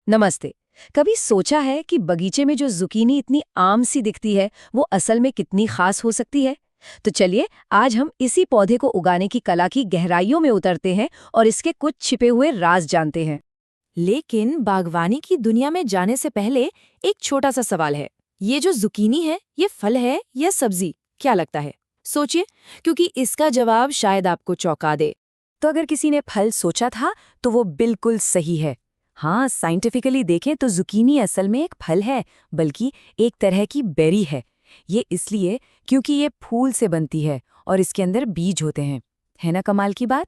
नमस्ते। कभी सोचा है कि बगीचे में जो जुकीनी इतनी आम सी दिखती है वो असल में कितनी खास हो सकती है? तो चलिए आज हम इसी पौधे को उगाने की कला की गहराइयों में उतरते हैं और इसके कुछ छिपे हुए राज जानते हैं। लेकिन बागवानी की दुनिया में जाने से पहले एक छोटा सा सवाल है। ये जो जुकीनी है, ये फल है या सब्जी? क्या लगता है? सोचिए, क्योंकि इसका जवाब शायद आपको चौंका दे। तो अगर किसी ने फल सोचा था तो वो बिल्कुल सही है। हाँ, साइंटिफिकली देखें तो जुकीनी असल में एक फल है, बल्कि एक तरह की बेरी है। ये इसलिए क्योंकि ये फूल से बनती है और इसके अंदर बीज होते हैं। है ना कमाल की बात?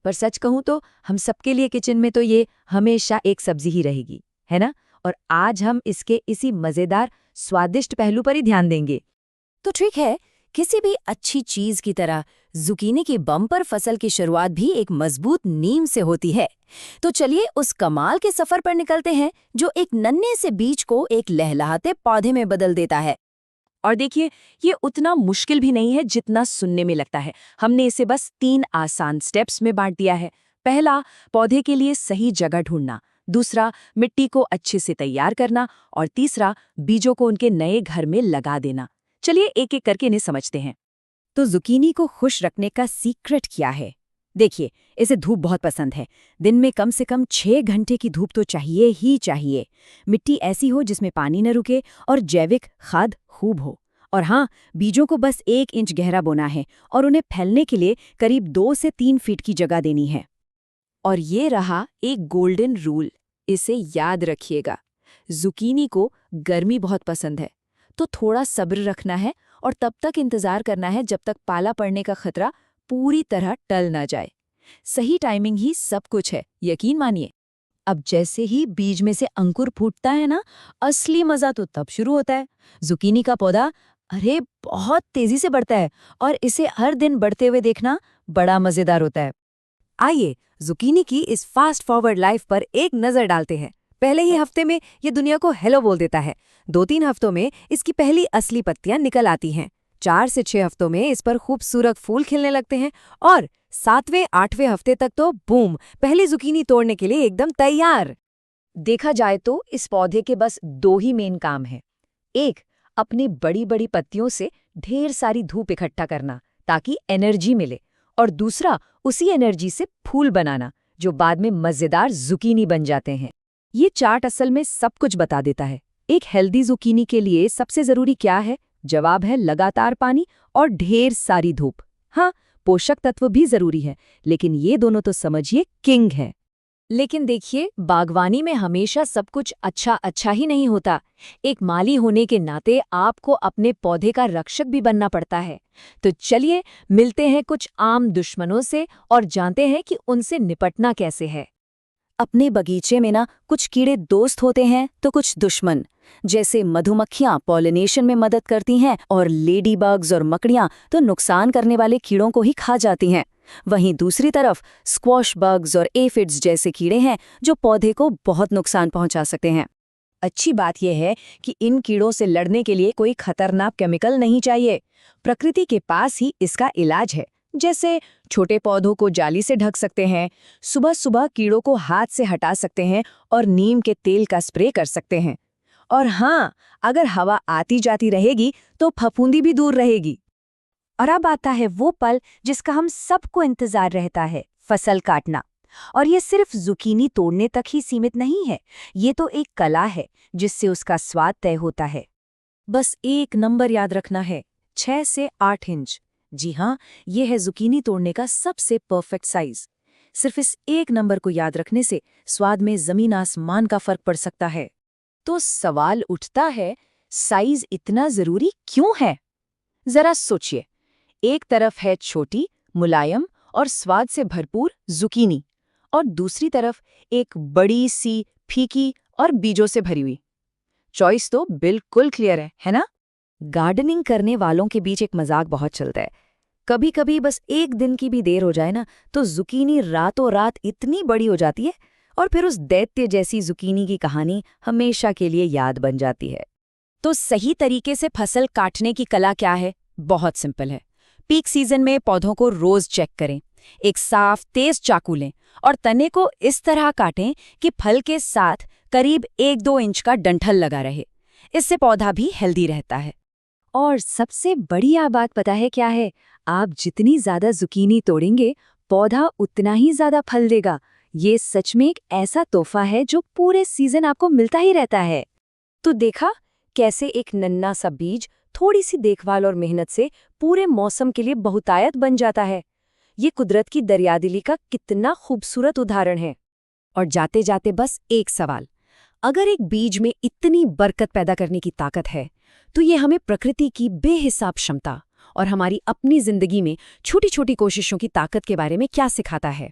पर सच कहूं तो हम सबके लिए किचन में तो ये हमेशा एक सब्जी ही रहेगी, है ना? और आज हम इसके इसी मजेदार स्वादिष्ट पहलू पर ही ध्यान देंगे। तो ठीक है, किसी भी अच्छी चीज की तरह जुकीनी की बम्पर फसल की शुरुआत भी एक मजबूत नींव से होती है। तो चलिए उस कमाल के सफर पर निकलते हैं जो एक नन्हे से बीज को एक लहलहाते पौधे में बदल देता है। और देखिए, ये उतना मुश्किल भी नहीं है जितना सुनने में लगता है। हमने इसे बस 3 आसान स्टेप्स में बांट दिया है। पहला, पौधे के लिए सही जगह ढूंढना। दूसरा, मिट्टी को अच्छे से तैयार करना। और तीसरा, बीजों को उनके नए घर में लगा देना। चलिए एक एक करके इन्हें समझते हैं। तो जुकीनी को खुश रखने का सीक्रेट क्या है? देखिए, इसे धूप बहुत पसंद है। दिन में कम से कम 6 घंटे की धूप तो चाहिए ही चाहिए। मिट्टी ऐसी हो जिसमें पानी न रुके और जैविक खाद खूब हो। और हाँ, बीजों को बस 1 इंच गहरा बोना है और उन्हें फैलने के लिए करीब 2 से 3 फीट की जगह देनी है। और ये रहा एक गोल्डन रूल, इसे याद रखिएगा। जुकीनी को गर्मी बहुत पसंद है, तो थोड़ा सब्र रखना है और तब तक इंतजार करना है जब तक पाला पड़ने का खतरा पूरी तरह टल ना जाए। सही टाइमिंग ही सब कुछ है, यकीन मानिए। अब जैसे ही बीज में से अंकुर फूटता है ना, असली मजा तो तब शुरू होता है। जुकीनी का पौधा बहुत तेजी से बढ़ता है और इसे हर दिन बढ़ते हुए देखना बड़ा मजेदार होता है। आइए जुकीनी की इस फास्ट फॉरवर्ड लाइफ पर एक नजर डालते हैं। पहले ही हफ्ते में ये दुनिया को हेलो बोल देता है। 2-3 हफ्तों में इसकी पहली असली पत्तियां निकल आती हैं। 4 से 6 हफ्तों में इस पर खूबसूरत फूल खिलने लगते हैं और 7वें-8वें हफ्ते तक तो बूम, पहली जुकीनी तोड़ने के लिए एकदम तैयार। देखा जाए तो इस पौधे के बस 2 ही मेन काम हैं। एक, अपनी बड़ी बड़ी पत्तियों से ढेर सारी धूप इकट्ठा करना ताकि एनर्जी मिले। और दूसरा, उसी एनर्जी से फूल बनाना जो बाद में मजेदार जुकीनी बन जाते हैं। ये चार्ट असल में सब कुछ बता देता है। एक हेल्दी जुकीनी के लिए सबसे जरूरी क्या है? जवाब है लगातार पानी और ढेर सारी धूप। हाँ, पोषक तत्व भी जरूरी है, लेकिन ये दोनों तो समझिए किंग है। लेकिन देखिए, बागवानी में हमेशा सब कुछ अच्छा ही नहीं होता। एक माली होने के नाते आपको अपने पौधे का रक्षक भी बनना पड़ता है। तो चलिए मिलते हैं कुछ आम दुश्मनों से और जानते हैं कि उनसे निपटना कैसे है। अपने बगीचे में ना कुछ कीड़े दोस्त होते हैं तो कुछ दुश्मन। जैसे मधुमक्खियां पॉलिनेशन में मदद करती हैं और लेडी बग्स और मकड़ियां तो नुकसान करने वाले कीड़ों को ही खा जाती हैं। वहीं दूसरी तरफ स्क्वॉश बग्स और एफिड्स जैसे कीड़े हैं जो पौधे को बहुत नुकसान पहुंचा सकते हैं। अच्छी बात यह है कि इन कीड़ों से लड़ने के लिए कोई खतरनाक केमिकल नहीं चाहिए। प्रकृति के पास ही इसका इलाज है। जैसे छोटे पौधों को जाली से ढक सकते हैं, सुबह सुबह कीड़ों को हाथ से हटा सकते हैं और नीम के तेल का स्प्रे कर सकते हैं। और हाँ, अगर हवा आती जाती रहेगी तो फफूंदी भी दूर रहेगी। और अब आता है वो पल जिसका हम सबको इंतजार रहता है, फसल काटना। और ये सिर्फ जुकीनी तोड़ने तक ही सीमित नहीं है, ये तो एक कला है जिससे उसका स्वाद तय होता है। बस एक नंबर याद रखना है, 6 से 8 इंच। जी हाँ, ये है जुकीनी तोड़ने का सबसे परफेक्ट साइज। सिर्फ इस एक नंबर को याद रखने से स्वाद में जमीन आसमान का फर्क पड़ सकता है। तो सवाल उठता है, साइज इतना जरूरी क्यों है? जरा सोचिए, एक तरफ है छोटी, मुलायम और स्वाद से भरपूर जुकीनी, और दूसरी तरफ एक बड़ी सी, फीकी और बीजों से भरी हुई। चॉइस तो बिल्कुल क्लियर है ना? गार्डनिंग करने वालों के बीच एक मजाक बहुत चलता है। कभी कभी बस एक दिन की भी देर हो जाए ना, तो जुकीनी रातों रात इतनी बड़ी हो जाती है और फिर उस दैत्य जैसी जुकीनी की कहानी हमेशा के लिए याद बन जाती है। तो सही तरीके से फसल काटने की कला क्या है? बहुत सिंपल है। पीक सीजन में पौधों को रोज चेक करें। एक साफ तेज चाकू लें और तने को इस तरह काटें कि फल के साथ करीब 1-2 इंच का डंठल लगा रहे। इससे पौधा भी हेल्दी रहता है। और सबसे बढ़िया बात पता है क्या है? आप जितनी ज्यादा जुकीनी तोड़ेंगे, पौधा उतना ही ज्यादा फल देगा। ये सच में एक ऐसा तोहफा है जो पूरे सीजन आपको मिलता ही रहता है। तो देखा कैसे एक नन्हा सा बीज थोड़ी सी देखभाल और मेहनत से पूरे मौसम के लिए बहुतायत बन जाता है। ये कुदरत की दरियादिली का कितना खूबसूरत उदाहरण है। और जाते जाते बस एक सवाल, अगर एक बीज में इतनी बरकत पैदा करने की ताकत है, तो ये हमें प्रकृति की बेहिसाब क्षमता और हमारी अपनी जिंदगी में छोटी छोटी कोशिशों की ताकत के बारे में क्या सिखाता है?